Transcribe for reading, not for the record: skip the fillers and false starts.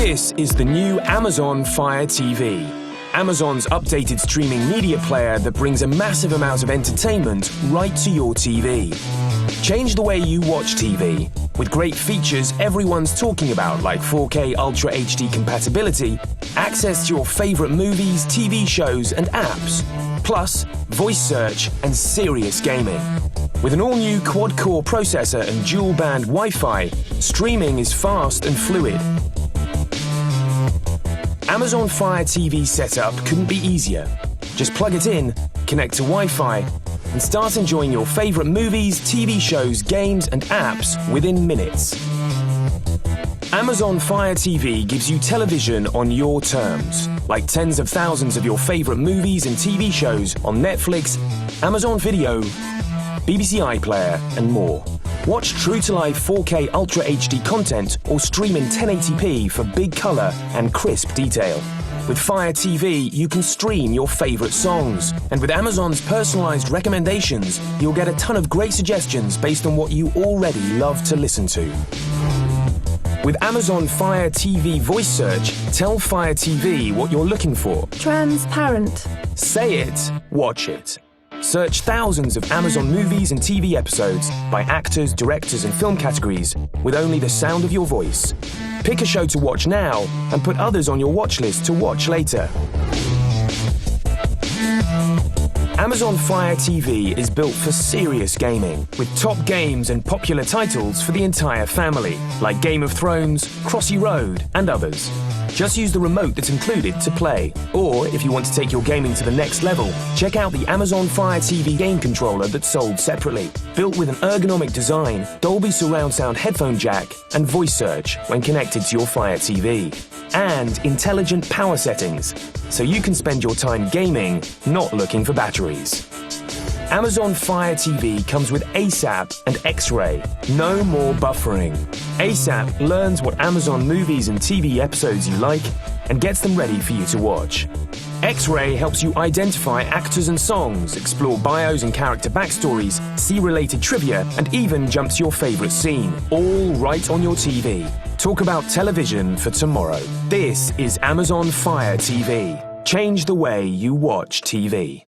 This is the new Amazon Fire TV. Amazon's updated streaming media player that brings a massive amount of entertainment right to your TV. Change the way you watch TV with great features everyone's talking about, like 4K Ultra HD compatibility, access to your favorite movies, TV shows and apps, plus voice search and serious gaming. With an all-new quad-core processor and dual-band Wi-Fi, streaming is fast and fluid. Amazon Fire TV setup couldn't be easier. Just plug it in, connect to Wi-Fi, and start enjoying your favorite movies, TV shows, games, and apps within minutes. Amazon Fire TV gives you television on your terms, like tens of thousands of your favorite movies and TV shows on Netflix, Amazon Video, BBC iPlayer, and more. Watch true-to-life 4K Ultra HD content or stream in 1080p for big colour and crisp detail. With Fire TV, you can stream your favourite songs. And with Amazon's personalised recommendations, you'll get a ton of great suggestions based on what you already love to listen to. With Amazon Fire TV voice search, tell Fire TV what you're looking for. Transparent. Say it, watch it. Search thousands of Amazon movies and TV episodes by actors, directors and film categories with only the sound of your voice. Pick a show to watch now and put others on your watch list to watch later. Amazon Fire TV is built for serious gaming, with top games and popular titles for the entire family, like Game of Thrones, Crossy Road, and others. Just use the remote that's included to play. Or, if you want to take your gaming to the next level, check out the Amazon Fire TV game controller that's sold separately. Built with an ergonomic design, Dolby surround sound headphone jack, and voice search when connected to your Fire TV. And intelligent power settings, so you can spend your time gaming, not looking for batteries. Amazon Fire TV comes with ASAP and X-Ray. No more buffering. ASAP learns what Amazon movies and TV episodes you like and gets them ready for you to watch. X-Ray helps you identify actors and songs, explore bios and character backstories, see related trivia, and even jump to your favorite scene, all right on your TV. Talk about television for tomorrow. This is Amazon Fire TV. Change the way you watch TV.